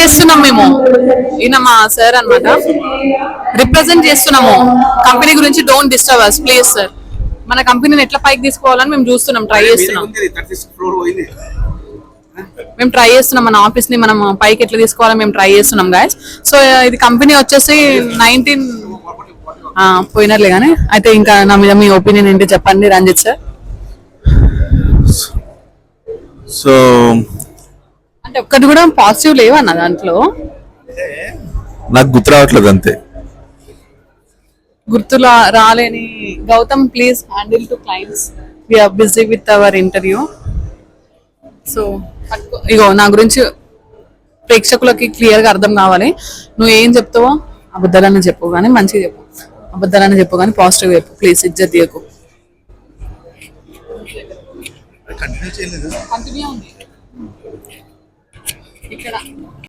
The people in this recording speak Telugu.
చేస్తున్నాం మేము. ఈయన మా సార్ అన్నమాట, రిప్రజెంట్ చేస్తున్నాము కంపెనీ గురించి. Don't disturb us please sir. మన కంపెనీని ఎట్లా పైకి తీసుకోవాలని మేము చూస్తున్నాం, ట్రై చేస్తున్నాం. మేము ట్రై చేస్తున్నాం మన ఆఫీస్ ని మనం పైకి ఎట్లా తీసుకోవాలని మేము ట్రై చేస్తున్నాం గాయస్. సో ఇది కంపెనీ వచ్చేసి 19 పోయినట్లే కానీ. అయితే ఇంకా నా మీద మీ ఒపీనియన్ ఏంటి చెప్పండి రంజిత్ సార్. సో అంటే ఒక్కటి కూడా పాజిటివ్ లేవన్న దాంట్లో. నాకు గుర్తు రావట్లేదు అంతే. గుర్తులా రాలేని Gautam please handle to clients, we are busy with our interview. So ఇగో నా గురించి ప్రేక్షకులకి క్లియర్ గా అర్థం కావాలి. నువ్వు ఏం చెప్తావో అబద్ధాలని చెప్పు కానీ మంచిగా చెప్పు, అబద్ధాలని చెప్పు కానీ పాజిటివ్ చెప్పు ప్లీజ్. ఇజ్జత్ తీయకు. కంటిన్యూ ఉంది ఇక్కడ.